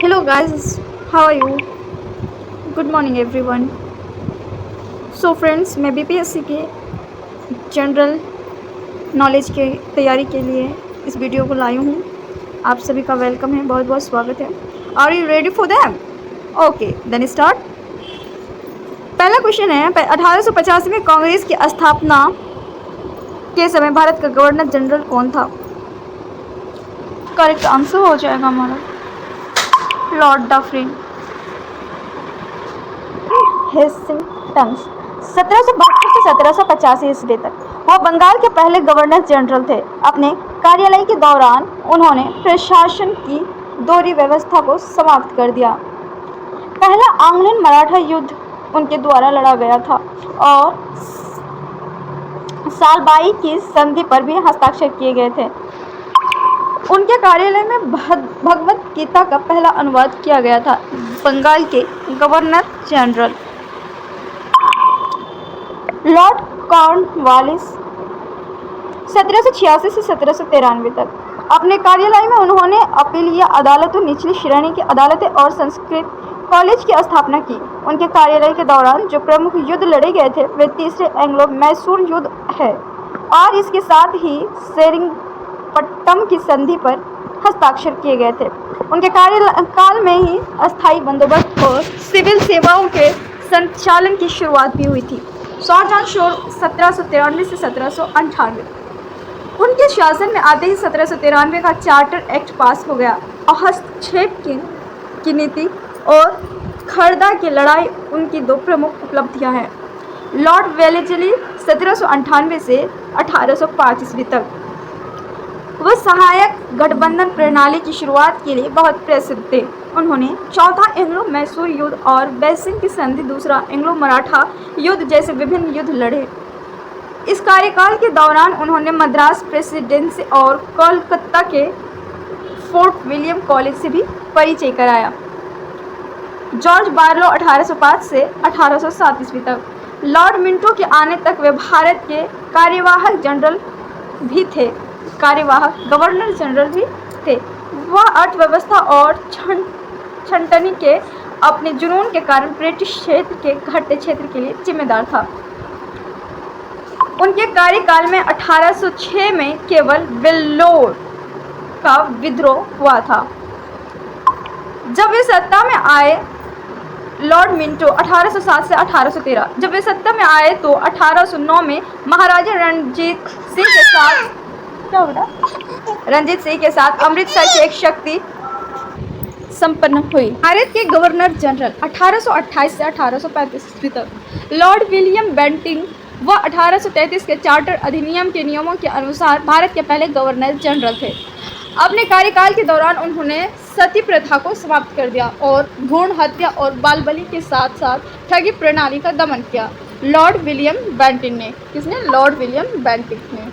Hello guys, how are you? Good morning everyone. So friends, मैं BPSC के general knowledge के तैयारी के लिए इस वीडियो को लाई हूँ। आप सभी का वेलकम है, बहुत बहुत स्वागत है। Are you ready for them? Okay then start. पहला क्वेश्चन है, 1885 में कांग्रेस की स्थापना के समय भारत का गवर्नर जनरल कौन था? करेक्ट आंसर हो जाएगा हमारा लॉर्ड डफरिन हेस्टिंग्स। 1772 से 1785 ईस्वी तक वह बंगाल के पहले गवर्नर जनरल थे। अपने कार्यालय के दौरान उन्होंने प्रशासन की दोहरी व्यवस्था को समाप्त कर दिया। पहला आंग्ल मराठा युद्ध उनके द्वारा लड़ा गया था और साल 22 की संधि पर भी हस्ताक्षर किए गए थे। उनके कार्यालय में भगवत गीता का पहला अनुवाद किया गया था। बंगाल के गवर्नर जनरल लॉर्ड कॉर्नवालिस 1786 से 1793 तक अपने कार्यालय में उन्होंने अपीलीय अदालतों, निचली श्रेणी की अदालतें और संस्कृत कॉलेज की स्थापना की। उनके कार्यालय के दौरान जो प्रमुख युद्ध लड़े गए थे वे तीसरे एंग्लो मैसूर युद्ध है और इसके साथ ही सेरिंगपट्टम की संधि पर हस्ताक्षर किए गए थे। उनके कार्यकाल में ही अस्थायी बंदोबस्त और सिविल सेवाओं के संचालन की शुरुआत भी हुई थी। शाहजहां शोर 1793 से 1798। उनके शासन में आते ही 1793 का चार्टर एक्ट पास हो गया और हस्तक्षेप की नीति और खरदा की लड़ाई उनकी दो प्रमुख उपलब्धियां हैं। लॉर्ड वेलेस्ली 1798 से 1805 ईस्वी तक वह सहायक गठबंधन प्रणाली की शुरुआत के लिए बहुत प्रसिद्ध थे। उन्होंने चौथा एंग्लो मैसूर युद्ध और बैसिंग की संधि, दूसरा एंग्लो मराठा युद्ध जैसे विभिन्न युद्ध लड़े। इस कार्यकाल के दौरान उन्होंने मद्रास प्रेसिडेंसी और कोलकाता के फोर्ट विलियम कॉलेज से भी परिचय कराया। जॉर्ज बार्लो 1805 से 1807 ईस्वी तक। लॉर्ड मिंटो के आने तक वे भारत के कार्यवाहक जनरल भी थे, कार्यवाहक गवर्नर जनरल भी थे। वह अर्थव्यवस्था और छंटनी के अपने जुनून के कारण ब्रिटिश क्षेत्र के घटते क्षेत्र के लिए जिम्मेदार था। उनके कार्यकाल में 1806 में केवल वेल्लोर का विद्रोह हुआ था। जब वे सत्ता में आए लॉर्ड मिंटो 1807 से 1813। जब वे सत्ता में आए तो 1809 में महाराजा रणजीत सिंह के साथ अमृतसर की एक शक्ति संपन्न हुई। भारत के गवर्नर जनरल 1828 से 1835 ईस्वी तक लॉर्ड विलियम बेंटिंग व 1833 के चार्टर अधिनियम के नियमों के अनुसार भारत के पहले गवर्नर जनरल थे। अपने कार्यकाल के दौरान उन्होंने सती प्रथा को समाप्त कर दिया और भ्रूण हत्या और बाल बलि के साथ साथ ठगी प्रणाली का दमन किया। लॉर्ड विलियम बेंटिंग ने, किसने? लॉर्ड विलियम बेंटिंग ने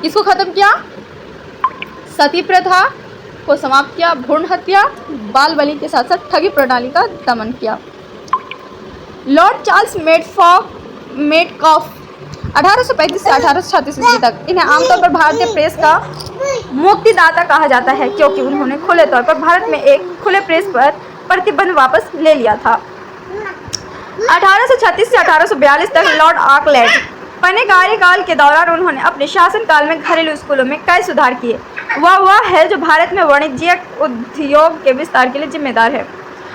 किसको खत्म किया? सती प्रथा को समाप्त किया, भ्रूण हत्या, बाल बलि के साथ साथ ठगी प्रणाली का दमन किया। लॉर्ड चार्ल्स मेटकॉफ 1835 से 1836 ईस्वी तक। इन्हें आमतौर पर भारतीय प्रेस का मुक्तिदाता कहा जाता है क्योंकि उन्होंने खुले तौर पर भारत में एक खुले प्रेस पर प्रतिबंध वापस ले लिया था। 1836 से 1842 तक लॉर्ड ऑकलैंड। अपने कार्यकाल के दौरान उन्होंने अपने शासनकाल में घरेलू स्कूलों में कई सुधार किए। वह है जो भारत में वाणिज्यिक उद्योग के विस्तार के लिए जिम्मेदार है।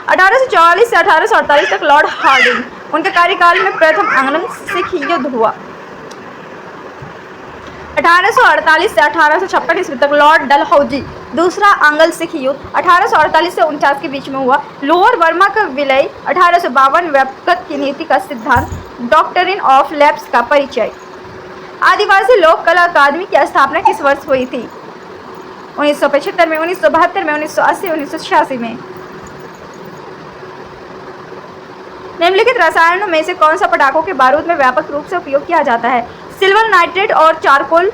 1844 से 1848 तक लॉर्ड हार्डिंग। उनके कार्यकाल में प्रथम आंग्ल सिख युद्ध हुआ। 1848 से 1856 ईस्वी तक लॉर्ड डलहौजी। दूसरा आंग्ल सिख युद्ध 1848 से 49 के बीच में हुआ। लोअर बर्मा का विलय 1852। व्यापक की नीति का सिद्धांत, डॉक्ट्रिन ऑफ लैप्स का परिचय। आदिवासी लोक कला अकादमी की स्थापना किस वर्ष हुई थी? 1975 में, 1972 में, 1980, 1986 में। निम्नलिखित रसायनों में से कौन सा पटाखों के बारूद में व्यापक रूप से उपयोग किया जाता है? सिल्वर नाइट्रेट और चारकोल,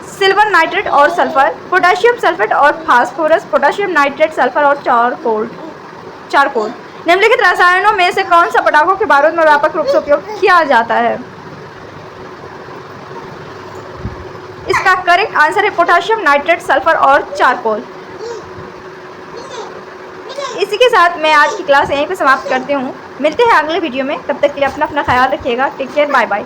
सिल्वर नाइट्रेट और सल्फर, पोटेशियम सल्फेट और फास्फोरस, पोटेशियम नाइट्रेट, सल्फर और चारकोल। निम्नलिखित रसायनों में से कौन सा पटाखों के बारूद में व्यापक रूप से उपयोग किया जाता है? इसका करेक्ट आंसर है पोटेशियम नाइट्रेट, सल्फर और चारकोल। इसी के साथ मैं आज की क्लास यहीं पे समाप्त करती हूँ। मिलते हैं अगले वीडियो में, तब तक के लिए अपना ख्याल रखिएगा। Take care, bye bye.